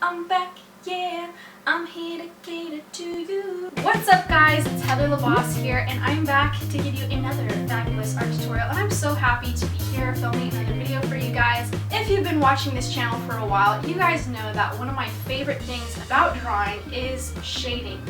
I'm back, yeah, I'm here to cater to you. What's up guys, it's Heather LeBas here, and I'm back to give you another fabulous art tutorial, and I'm so happy to be here filming another video for you guys. If you've been watching this channel for a while, you guys know that one of my favorite things about drawing is shading.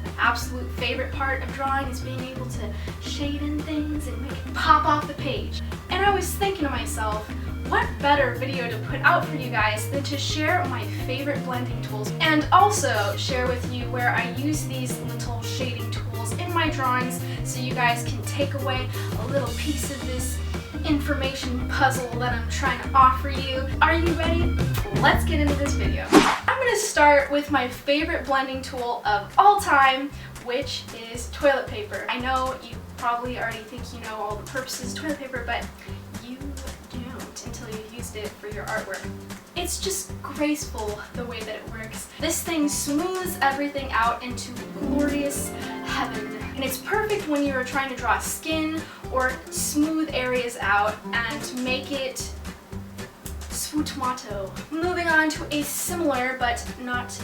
My absolute favorite part of drawing is being able to shade in things and make it pop off the page. And I was thinking to myself, what better video to put out for you guys than to share my favorite blending tools and also share with you where I use these little shading tools in my drawings so you guys can take away a little piece of this information puzzle that I'm trying to offer you. Are you ready? Let's get into this video. I'm going to start with my favorite blending tool of all time, which is toilet paper. I know you probably already think you know all the purposes of toilet paper, but you don't until you've used it for your artwork. It's just graceful the way that it works. This thing smooths everything out into glorious heaven. And it's perfect when you're trying to draw skin or smooth areas out and make it sfumato. Moving on to a similar but not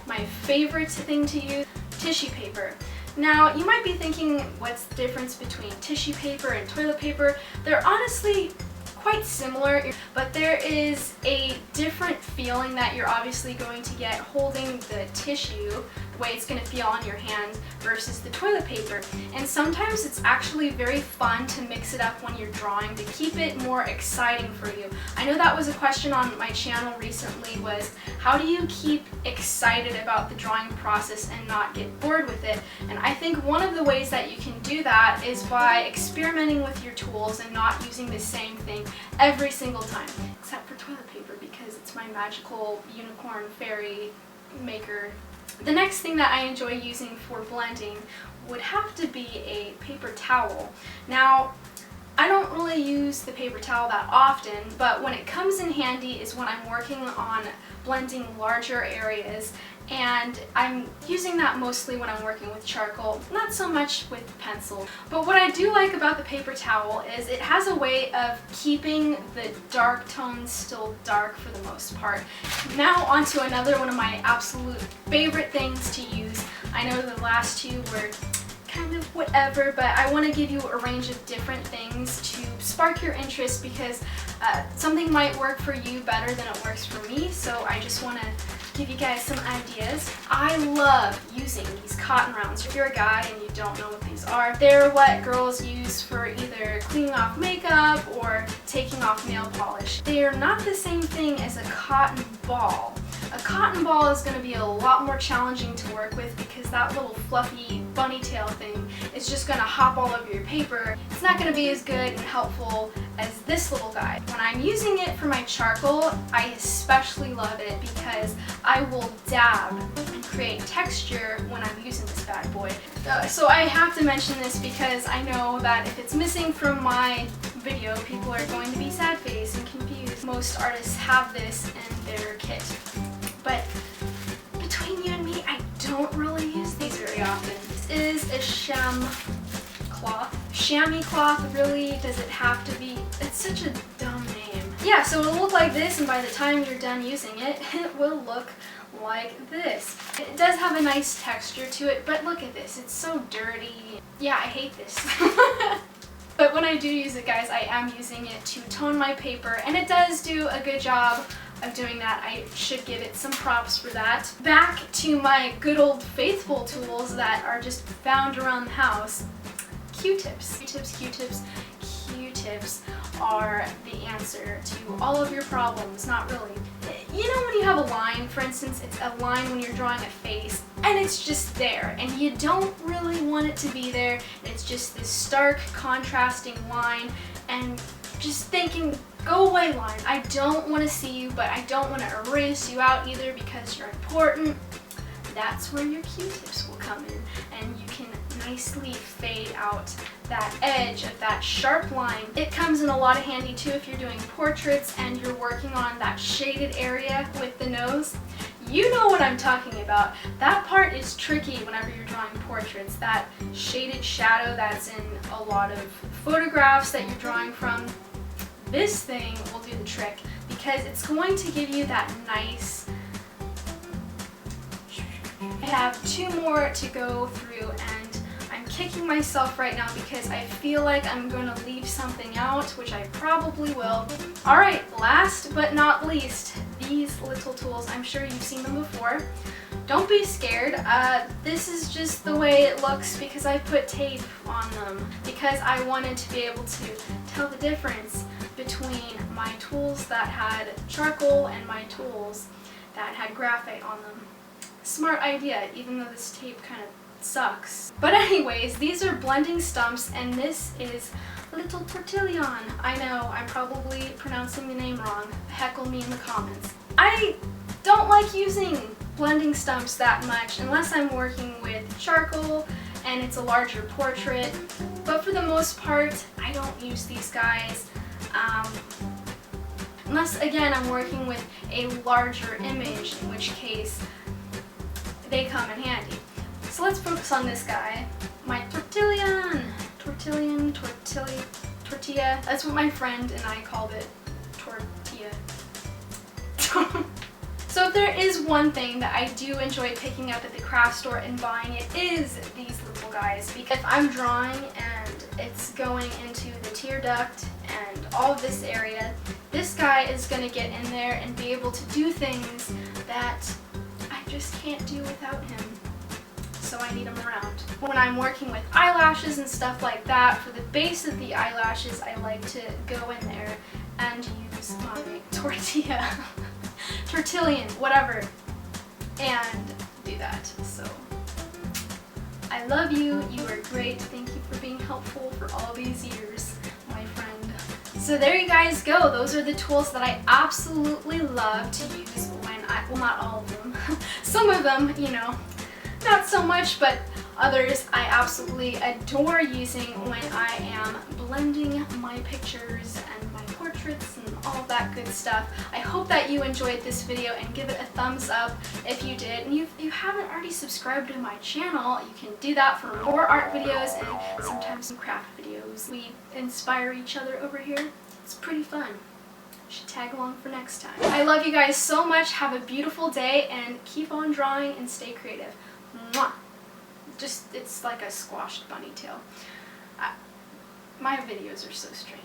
my favorite thing to use, tissue paper. Now, you might be thinking, what's the difference between tissue paper and toilet paper? They're honestly quite similar, but there is a different feeling that you're obviously going to get holding the tissue, the way it's going to feel on your hand, versus the toilet paper. And sometimes it's actually very fun to mix it up when you're drawing to keep it more exciting for you. I know that was a question on my channel recently, was how do you keep excited about the drawing process and not get bored with it? And I think one of the ways that you can do that is by experimenting with your tools and not using the same thing every single time, except for toilet paper because it's my magical unicorn fairy maker. The next thing that I enjoy using for blending would have to be a paper towel. Now, I don't really use the paper towel that often, but when it comes in handy is when I'm working on blending larger areas, and I'm using that mostly when I'm working with charcoal, not so much with pencil. But what I do like about the paper towel is it has a way of keeping the dark tones still dark for the most part. Now onto another one of my absolute favorite things to use. I know the last two were kind of whatever, but I want to give you a range of different things to spark your interest because something might work for you better than it works for me, so I just want to give you guys some ideas. I love using these cotton rounds. If you're a guy and you don't know what these are, they're what girls use for either cleaning off makeup or taking off nail polish. They are not the same thing as a cotton ball. A cotton ball is going to be a lot more challenging to work with because that little fluffy bunny tail thing is just going to hop all over your paper. It's not going to be as good and helpful as this little guy. When I'm using it for my charcoal, I especially love it because I will dab and create texture when I'm using this bad boy. So I have to mention this because I know that if it's missing from my video, people are going to be sad-faced and confused. Most artists have this in their kit. But between you and me, I don't really use these very often. This is a chamois cloth. Chamois cloth, really? Does it have to be? It's such a dumb name. Yeah, so it'll look like this, and by the time you're done using it, it will look like this. It does have a nice texture to it, but look at this. It's so dirty. Yeah, I hate this. But when I do use it, guys, I am using it to tone my paper, and it does do a good job of doing that. I should give it some props for that. Back to my good old faithful tools that are just found around the house. Q-tips. Q-tips, Q-tips, Q-tips are the answer to all of your problems. Not really. You know when you have a line, for instance, it's a line when you're drawing a face, and it's just there, and you don't really want it to be there. It's just this stark, contrasting line, and just thinking, go away line. I don't want to see you, but I don't want to erase you out either because you're important. That's where your Q-tips will come in, and you can nicely fade out that edge of that sharp line. It comes in a lot of handy too if you're doing portraits and you're working on that shaded area with the nose. You know what I'm talking about. That part is tricky whenever you're drawing portraits. That shaded shadow that's in a lot of photographs that you're drawing from. This thing will do the trick because it's going to give you that nice I have 2 more to go through, and I'm kicking myself right now because I feel like I'm going to leave something out, which I probably will. Alright, last but not least, these little tools. I'm sure you've seen them before. Don't be scared. This is just the way it looks because I put tape on them, because I wanted to be able to tell the difference between my tools that had charcoal and my tools that had graphite on them. Smart idea, even though this tape kind of sucks. But anyways, these are blending stumps, and this is Little Tortillon. I know, I'm probably pronouncing the name wrong. Heckle me in the comments. I don't like using blending stumps that much unless I'm working with charcoal and it's a larger portrait. But for the most part, I don't use these guys. Unless, again, I'm working with a larger image, in which case they come in handy. So let's focus on this guy, my tortilla. That's what my friend and I called it, tortilla. So if there is one thing that I do enjoy picking up at the craft store and buying, it is these little guys. Because if I'm drawing and it's going into the tear duct and all of this area, this guy is going to get in there and be able to do things that I just can't do without him. So I need him around. When I'm working with eyelashes and stuff like that, for the base of the eyelashes, I like to go in there and use my tortillion, whatever, and do that. So I love you. You are great. Thank you for being helpful for all these years, my friend. So there you guys go. Those are the tools that I absolutely love to use when well, not all of them. Some of them, you know, not so much, but others I absolutely adore using when I am blending my pictures and my portraits and all that good stuff. I hope that you enjoyed this video, and give it a thumbs up if you did. And if you haven't already subscribed to my channel, you can do that for more art videos and sometimes some craft videos. We inspire each other over here. It's pretty fun. You should tag along for next time. I love you guys so much. Have a beautiful day and keep on drawing and stay creative. Mwah! Just, it's like a squashed bunny tail. My videos are so strange.